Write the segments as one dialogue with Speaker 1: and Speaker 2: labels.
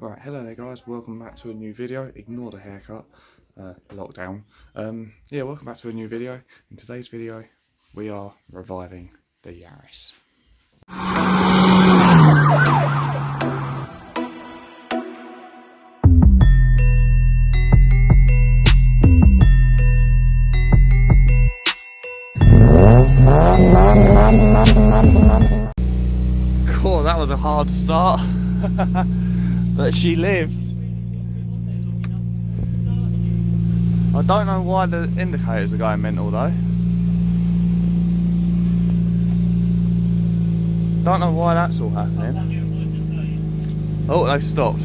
Speaker 1: Right, hello there guys, welcome back to a new video. Ignore the haircut, lockdown. Yeah, welcome back to a new video. In today's video, we are reviving the Yaris. Cool, that was a hard start. But she lives. I don't know why the indicators are going mental though. Don't know why that's all happening. Oh, they've stopped.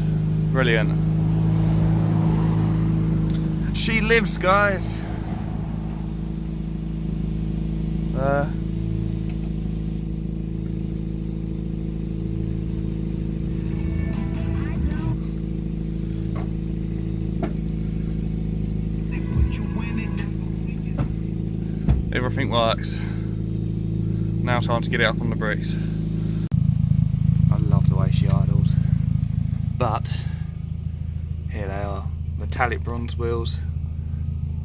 Speaker 1: Brilliant. She lives, guys. Everything works. Now time to get it up on the bricks. I love the way she idles. But here they are. Metallic bronze wheels,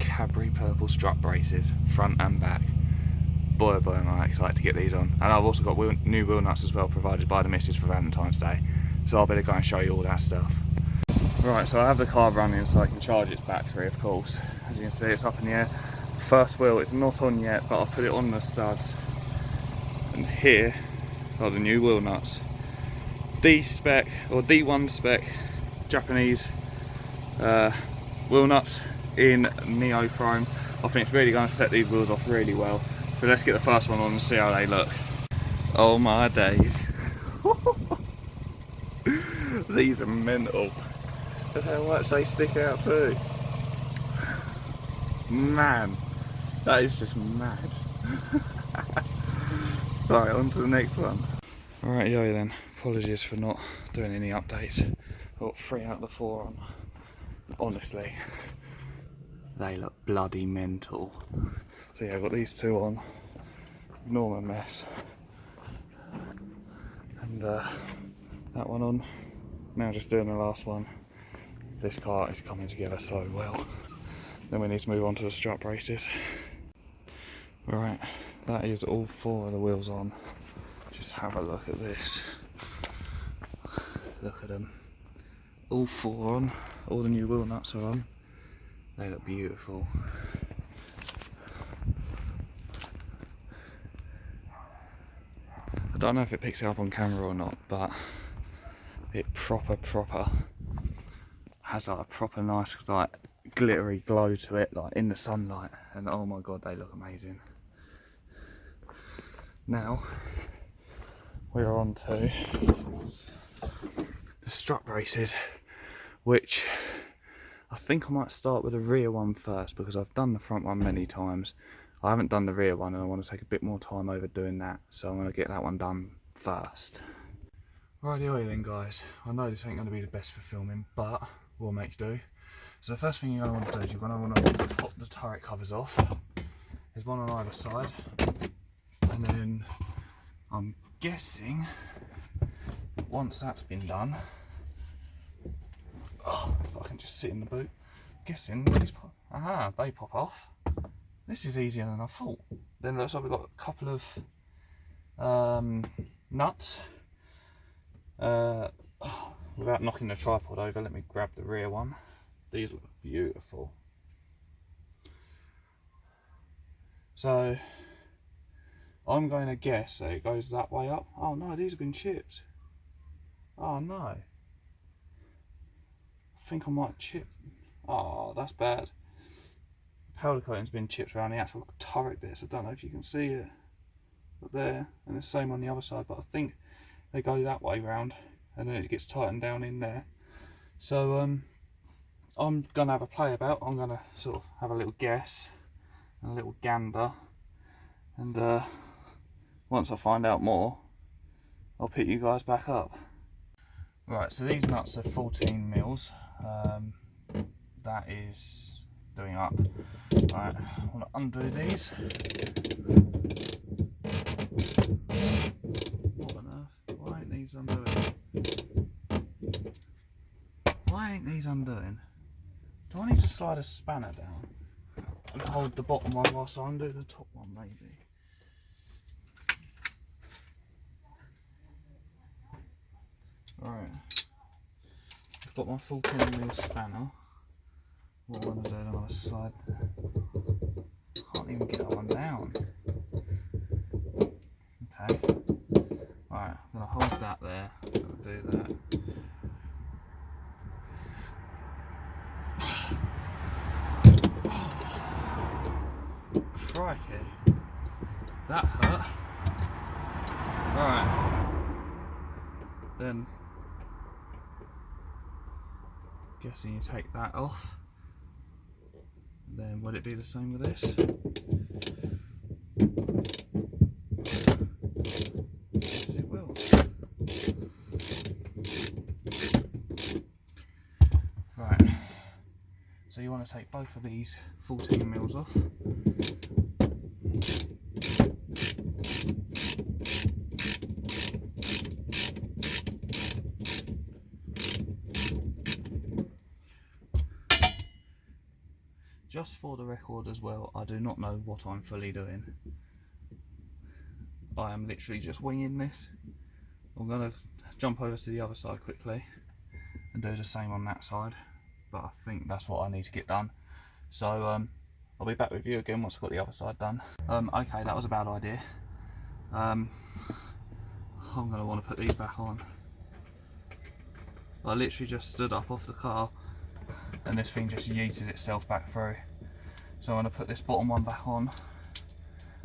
Speaker 1: Cadbury purple strut braces, front and back. Boy oh boy am I excited to get these on. And I've also got new wheel nuts as well, provided by the missus for Valentine's Day. So I'll better go and show you all that stuff. Right, so I have the car running so I can charge its battery, of course. As you can see, it's up in the air. First wheel, it's not on yet, but I've put it on the studs. And here are the new wheel nuts. D-spec, or D1 spec, Japanese wheel nuts in neochrome. I think it's really going to set these wheels off really well. So let's get the first one on and see how they look. Oh my days. These are mental. Look how much they stick out too. Man, that is just mad. Right, on to the next one. Alright, yo then. Apologies for not doing any updates. I've got 3 out of the 4 on. Honestly, they look bloody mental. So yeah, I've got these 2 on. Ignore my mess. And that one on. Now just doing the last one. This car is coming together so well. Then we need to move on to the strut braces. Right, that is all 4 of the wheels on. Just have a look at this. Look at them. All 4 on. All the new wheel nuts are on. They look beautiful. I don't know if it picks it up on camera or not, but it proper has like a proper nice like glittery glow to it, like in the sunlight, and oh my god, they look amazing. Now we're on to the strut braces, which I think I might start with the rear one first, because I've done the front one many times. I haven't done the rear one and I want to take a bit more time over doing that, so I'm going to get that one done first. Rightio then guys, I know this ain't going to be the best for filming, but we'll make do. So the first thing you're going to want to do is you're going to want to pop the turret covers off. There's one on either side, and then I'm guessing once that's been done, if I can just sit in the boot, guessing these pop, they pop off. This is easier than I thought. Then looks like we've got a couple of nuts. Without knocking the tripod over, let me grab the rear one. These look beautiful. So I'm going to guess that it goes that way up. Oh no, these have been chipped. Oh no. I think I might chip. Oh, that's bad. Powder coating's been chipped around the actual turret bits. I don't know if you can see it, but there, and the same on the other side, but I think they go that way round and then it gets tightened down in there. So I'm gonna have a play about. I'm gonna sort of have a little guess and a little gander, and once I find out more, I'll pick you guys back up. Right, so these nuts are 14 mils. That is doing up. Right, I want to undo these. What on earth? Why ain't these undoing? Why ain't these undoing? Do I need to slide a spanner down and hold the bottom one whilst I undo the top one, maybe? Alright, I've got my 14mm spanner. What I'm going to do, I'm going to slide. Can't even get that one down. Okay. Alright, I'm going to hold that there. I'm going to do that. Crikey. That hurt. Alright. Then, guessing you take that off. Then would it be the same with this? Yes, it will. Right. So you want to take both of these 14mm off. Just for the record as well, I do not know what I'm fully doing. I am literally just winging this. I'm going to jump over to the other side quickly and do the same on that side, but I think that's what I need to get done. So I'll be back with you again once I've got the other side done. Okay, that was a bad idea. I'm going to want to put these back on. I literally just stood up off the car and this thing just yeeted itself back through. So I'm going to put this bottom one back on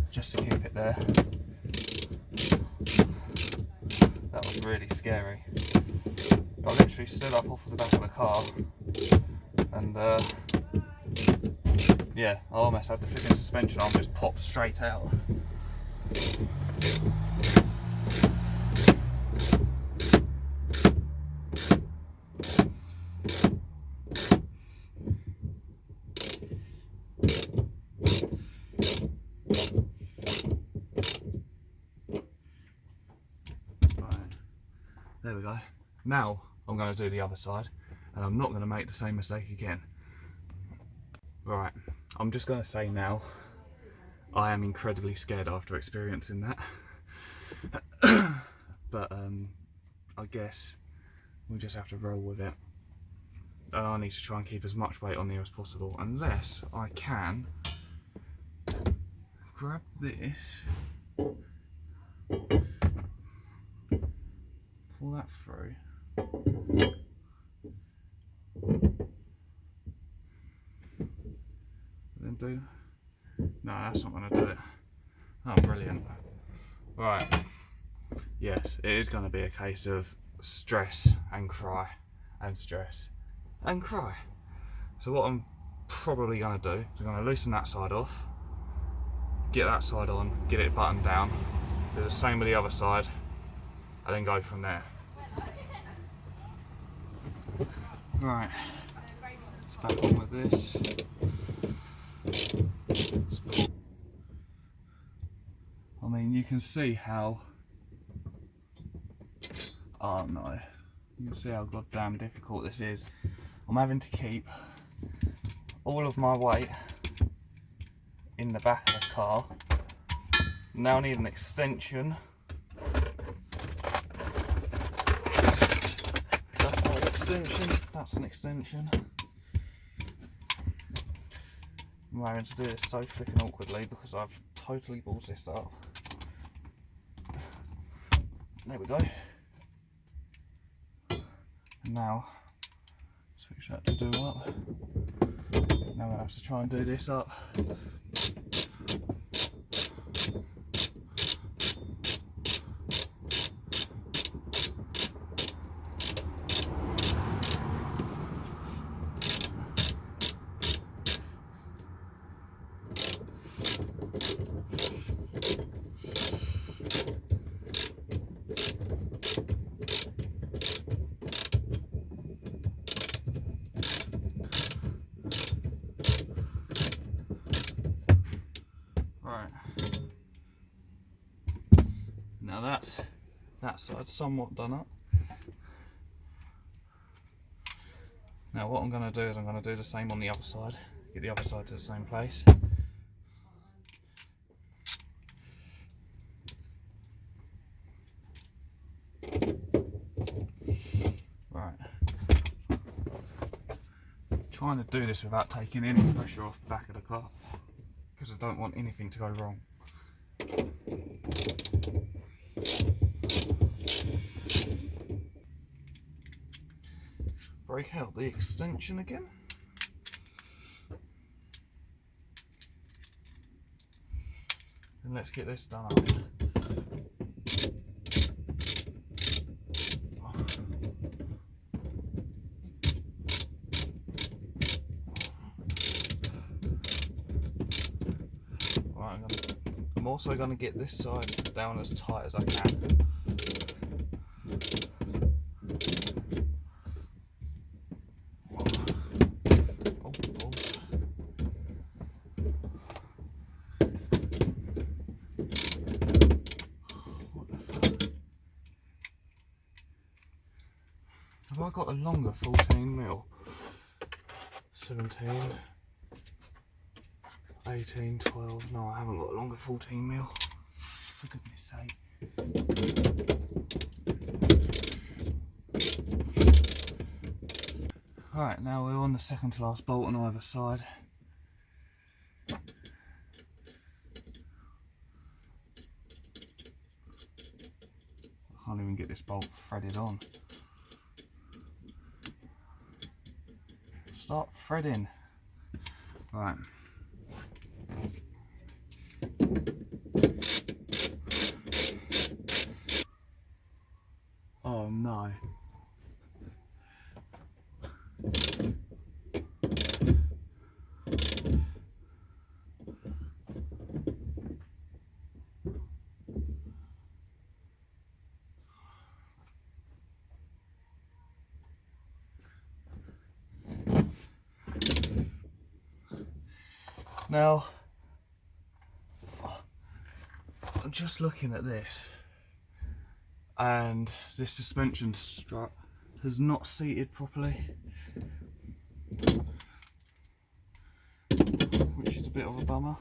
Speaker 1: just to keep it there. That was really scary. I literally stood up off the back of the car and yeah, I almost had the flipping suspension arm just pop straight out. There we go. Now I'm going to do the other side and I'm not going to make the same mistake again. Right, I'm just going to say now, I am incredibly scared after experiencing that. But I guess we'll just have to roll with it. And I need to try and keep as much weight on there as possible, unless I can grab this, pull that through, then do. No, that's not going to do it. Oh, brilliant. Right. Yes, it is going to be a case of stress and cry, and stress and cry. So what I'm probably going to do is I'm going to loosen that side off, get that side on, get it buttoned down, do the same with the other side, and then go from there. Right, let's back on with this. I mean, you can see how, oh no, you can see how goddamn difficult this is. I'm having to keep all of my weight in the back of the car. Now I need an extension. That's not an extension, that's an extension. I'm having to do this so flipping awkwardly because I've totally balls this up. There we go. And now, switch that to do up. Now I'm going to have to try and do this up. Right, now that side's somewhat done up. Now what I'm going to do is I'm going to do the same on the other side, get the other side to the same place. Right. Trying to do this without taking any pressure off the back of the car, because I don't want anything to go wrong. Break out the extension again. And let's get this done up. Right, I'm also going to get this side down as tight as I can. Have I got a longer 14mm? 17, 18, 12, no I haven't got a longer 14mm, for goodness sake. Right, now we're on the second to last bolt on either side. I can't even get this bolt threaded on. Start threading. Right. Oh no. Now, I'm just looking at this, and this suspension strut has not seated properly, which is a bit of a bummer.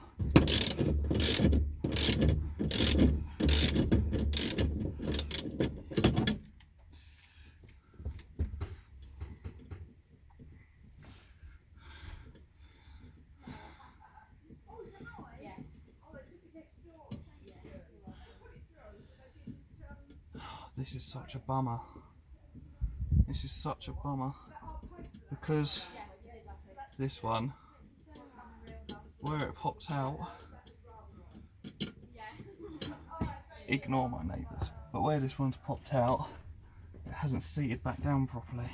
Speaker 1: This is such a bummer. This is such a bummer, because this one, where it popped out, ignore my neighbours, but where this one's popped out, it hasn't seated back down properly.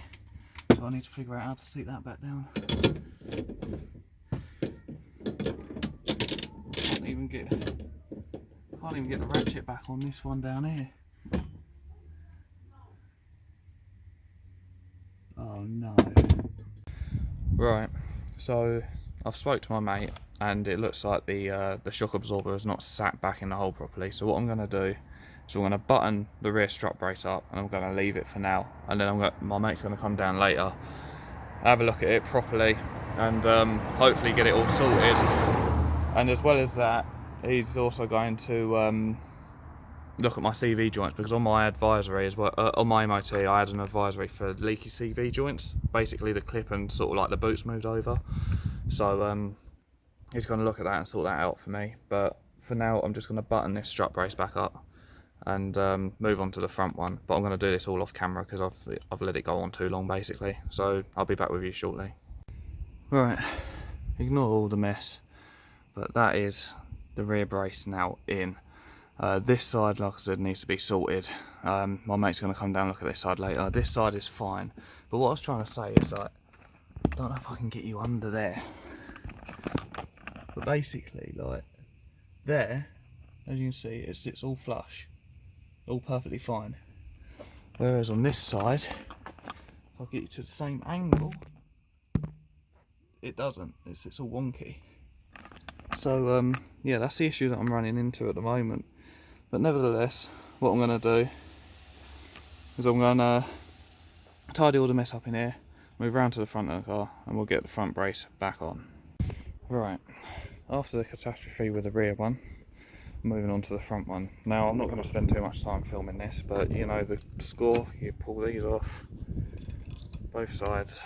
Speaker 1: So I need to figure out how to seat that back down. Can't even get the ratchet back on this one down here. Oh no. Right, so I've spoke to my mate, and it looks like the shock absorber has not sat back in the hole properly. So what I'm going to do is I'm going to button the rear strut brace up, and I'm going to leave it for now. And then my mate's going to come down later, have a look at it properly, and hopefully get it all sorted. And as well as that, he's also going to look at my CV joints, because on my advisory as well, on my MOT, I had an advisory for leaky CV joints. Basically, the clip and sort of like the boots moved over. So he's going to look at that and sort that out for me. But for now, I'm just going to button this strut brace back up and move on to the front one. But I'm going to do this all off camera because I've let it go on too long, basically. So I'll be back with you shortly. Right, ignore all the mess, but that is the rear brace now in. This side, like I said, needs to be sorted. My mate's going to come down and look at this side later. This side is fine, but what I was trying to say is, like, I don't know if I can get you under there, but basically, like, there, as you can see, it sits all flush, all perfectly fine. Whereas on this side, if I get you to the same angle, it doesn't. It sits all wonky. So yeah, that's the issue that I'm running into at the moment. But nevertheless, what I'm going to do is I'm going to tidy all the mess up in here. I'm move round to the front of the car and we'll get the front brace back on. Right, after the catastrophe with the rear one, moving on to the front one. Now I'm not going to spend too much time filming this, but you know the score, you pull these off, both sides,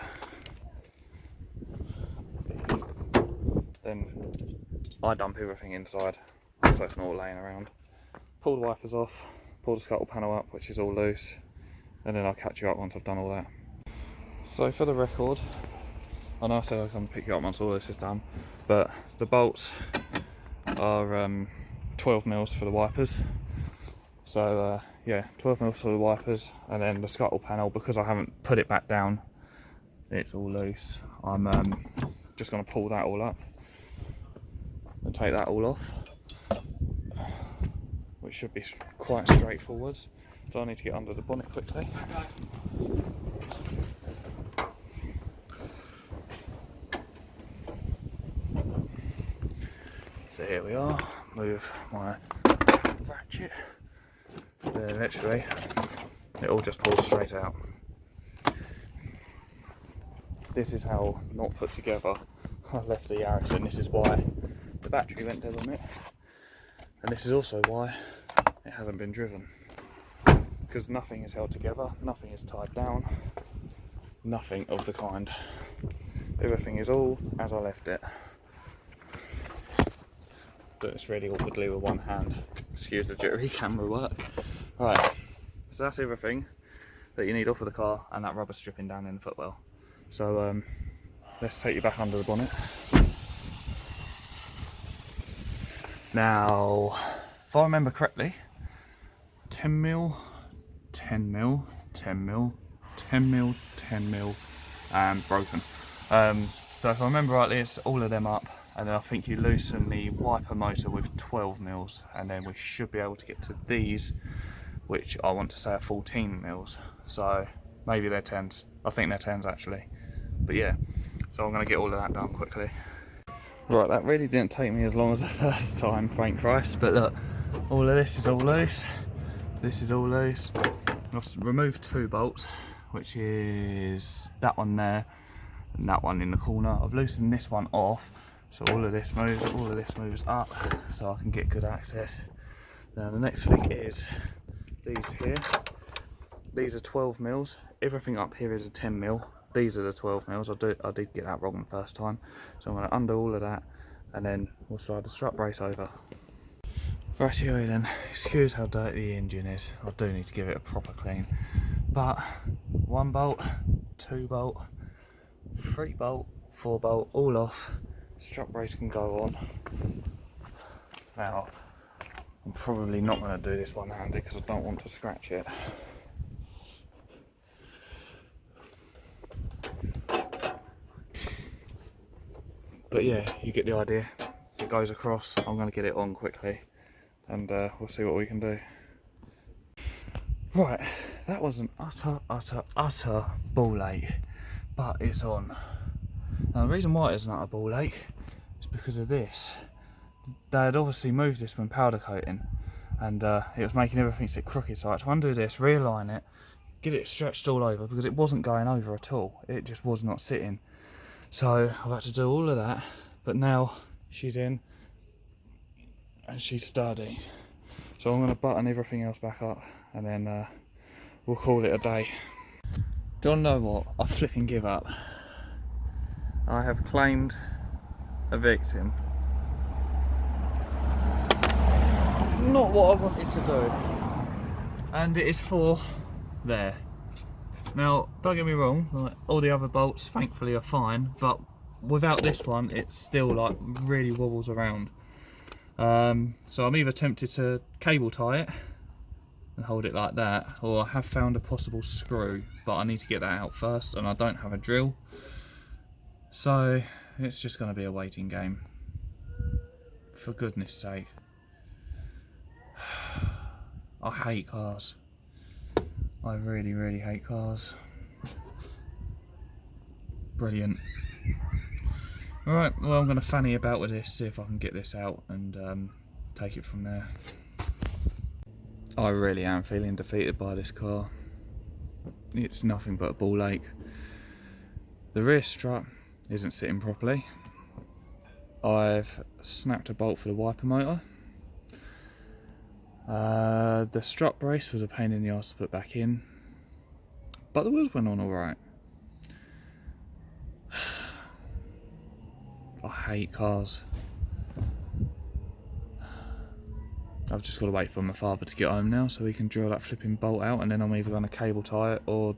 Speaker 1: then I dump everything inside, so it's not all laying around. Pull the wipers off, pull the scuttle panel up, which is all loose, and then I'll catch you up once I've done all that. So for the record, I know I said I'll come pick you up once all this is done, but the bolts are 12 mils for the wipers. So yeah, 12 mils for the wipers, and then the scuttle panel, because I haven't put it back down, it's all loose. I'm just going to pull that all up and take that all off, which should be quite straightforward. So I need to get under the bonnet quickly. So here we are, move my ratchet. Then literally, it all just pulls straight out. This is how not put together I left the Yaris, and this is why the battery went dead on it. And this is also why it hasn't been driven. Because nothing is held together, nothing is tied down, nothing of the kind. Everything is all as I left it. But it's really awkwardly with one hand. Excuse the jittery camera work. Right, so that's everything that you need off of the car, and that rubber stripping down in the footwell. So let's take you back under the bonnet. Now, if I remember correctly, 10 mil, 10 mil, 10 mil, 10 mil, 10 mil, and broken. So if I remember rightly, it's all of them up, and then I think you loosen the wiper motor with 12 mils, and then we should be able to get to these, which I want to say are 14 mils. So maybe they're 10s. I think they're 10s actually. But yeah, so I'm going to get all of that done quickly. Right, that really didn't take me as long as the first time, thank Christ. But look, all of this is all loose. This is all loose. I've removed 2 bolts, which is that one there and that one in the corner. I've loosened this one off, so all of this moves up, so I can get good access. Now the next thing is these here. These are 12 mils. Everything up here is a 10 mil. These are the 12 mils. I did get that wrong the first time, so I'm going to undo all of that, and then we'll slide the strut brace over. Rightio then, excuse how dirty the engine is. I do need to give it a proper clean. But 1 bolt, 2 bolt, 3 bolt, 4 bolt, all off. Strut brace can go on. Now, I'm probably not going to do this one-handed because I don't want to scratch it. But yeah, you get the idea. It goes across. I'm going to get it on quickly, and we'll see what we can do. Right, that was an utter ball ache, but it's on. Now the reason why it's not a ball ache is because of this. They had obviously moved this when powder coating, and it was making everything sit crooked, so I had to undo this, realign it, get it stretched all over, because it wasn't going over at all. It just was not sitting. So I've had to do all of that, but now she's in and she's sturdy. So I'm going to button everything else back up, and then we'll call it a day. Do you want to know what? I flipping give up. I have claimed a victim. Not what I wanted to do. And it is for there. Now, don't get me wrong, like, all the other bolts thankfully are fine, but without this one it still like really wobbles around. So I'm either tempted to cable tie it and hold it like that, or I have found a possible screw, but I need to get that out first, and I don't have a drill. So it's just going to be a waiting game. For goodness sake. I hate cars. I really hate cars. Brilliant. Alright, well, I'm going to fanny about with this, see if I can get this out, and take it from there. I really am feeling defeated by this car. It's nothing but a ball ache. The rear strut isn't sitting properly. I've snapped a bolt for the wiper motor. The strut brace was a pain in the arse to put back in, but the wheels went on alright. I hate cars. I've just got to wait for my father to get home now so we can drill that flipping bolt out, and then I'm either going to cable tie it or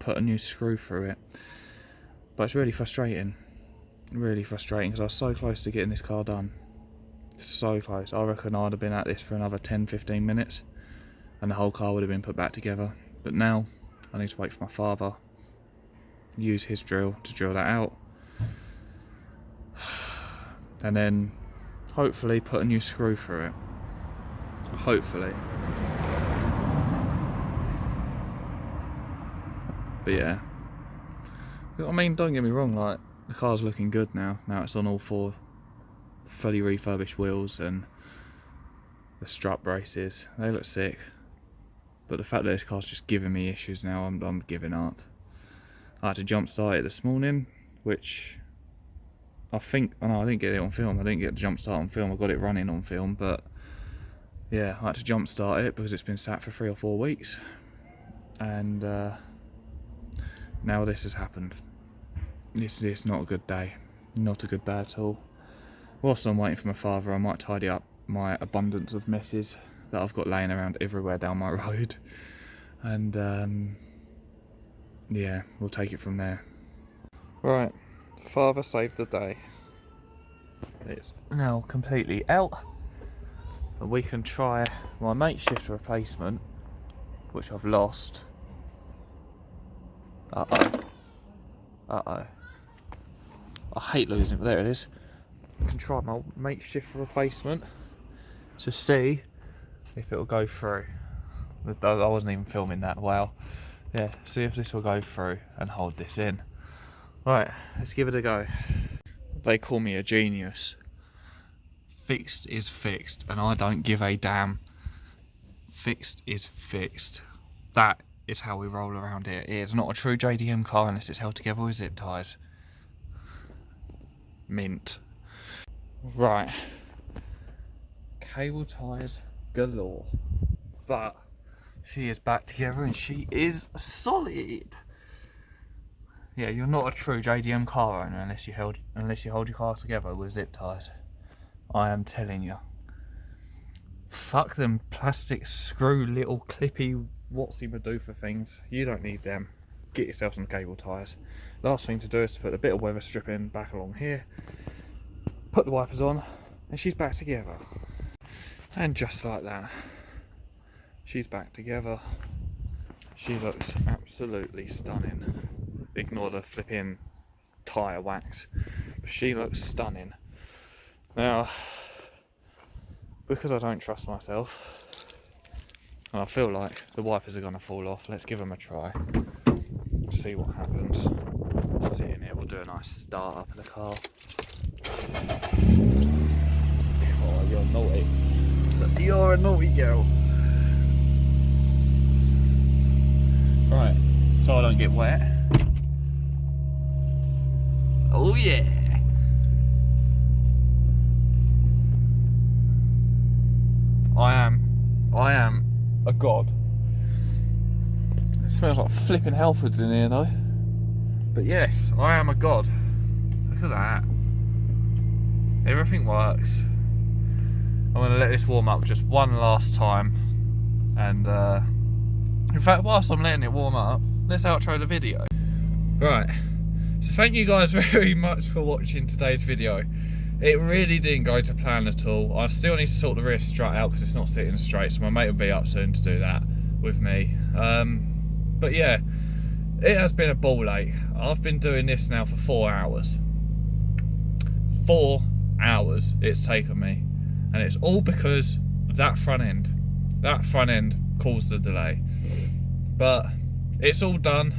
Speaker 1: put a new screw through it. But it's really frustrating because I was so close to getting this car done. So close. I reckon I'd have been at this for another 10-15 minutes and the whole car would have been put back together. But now I need to wait for my father, use his drill to drill that out, and then hopefully put a new screw through it. Hopefully. But yeah, I mean, don't get me wrong, like, the car's looking good now. Now it's on all 4 fully refurbished wheels, and the strut braces, they look sick. But the fact that this car's just giving me issues now, I'm giving up. I had to jump start it this morning, which I think, oh no, I didn't get it on film. I didn't get the jump start on film. I got it running on film, but yeah, I had to jump start it because it's been sat for 3 or 4 weeks, and now this has happened. This is not a good day. Not a good day at all. Whilst I'm waiting for my father, I might tidy up my abundance of messes that I've got laying around everywhere down my road, and yeah, we'll take it from there. Right, father saved the day. It's now completely out, and we can try my makeshift replacement, which I've lost. Uh-oh. I hate losing it, but there it is. I can try my makeshift replacement to see if it'll go through. I wasn't even filming that, wow. Yeah, see if this will go through and hold this in. Right, let's give it a go. They call me a genius. Fixed is fixed, and I don't give a damn. Fixed is fixed. That is how we roll around here. It is not a true JDM car unless it's held together with zip ties. Mint. Right. Cable ties galore. But she is back together and she is solid. Yeah, you're not a true JDM car owner unless you hold your car together with zip ties. I am telling you. Fuck them plastic screw little clippy whatsy-madoofa things. You don't need them. Get yourself some cable ties. Last thing to do is to put a bit of weather stripping back along here, put the wipers on, and she's back together. And just like that, she's back together. She looks absolutely stunning. Ignore the flipping tyre wax. She looks stunning. Now, because I don't trust myself, and I feel like the wipers are going to fall off, let's give them a try. See what happens. Sitting here, we'll do a nice start up of the car. Oh, you're naughty. You're a naughty girl. Right, so I don't get wet. Oh yeah. I am a god. It smells like flipping Halfords in here though. But yes, I am a god. Look at that. Everything works. I'm going to let this warm up just one last time. And in fact, whilst I'm letting it warm up, let's outro the video. Right, so thank you guys very much for watching today's video. It really didn't go to plan at all. I still need to sort the rear strut out because it's not sitting straight, so my mate will be up soon to do that with me. But yeah, it has been a ball ache. I've been doing this now for 4 hours. 4 hours it's taken me, and it's all because of that front end. That front end caused the delay. But it's all done.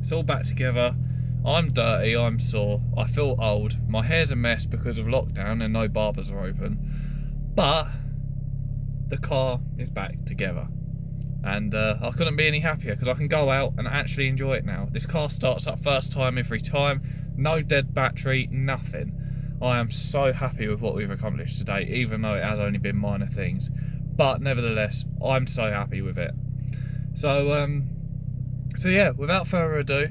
Speaker 1: It's all back together. I'm dirty, I'm sore, I feel old, my hair's a mess because of lockdown and no barbers are open, but the car is back together. and I couldn't be any happier because I can go out and actually enjoy it now. This car starts up first time every time, no dead battery, nothing. I am so happy with what we've accomplished today, even though it has only been minor things, but nevertheless I'm so happy with it. So yeah, without further ado,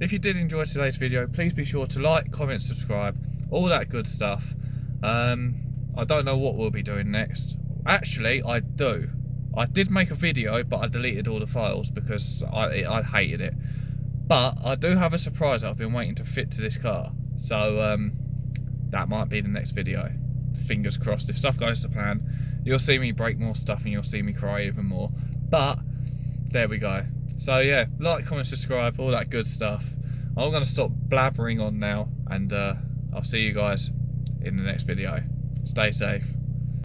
Speaker 1: if you did enjoy today's video, please be sure to like, comment, subscribe, all that good stuff. I don't know what we'll be doing next. Actually, I do. I did make a video, but I deleted all the files because I hated it. But I do have a surprise I've been waiting to fit to this car. So that might be the next video. Fingers crossed. If stuff goes to plan, you'll see me break more stuff and you'll see me cry even more. But there we go. So yeah, like, comment, subscribe, all that good stuff. I'm going to stop blabbering on now, and I'll see you guys in the next video. Stay safe.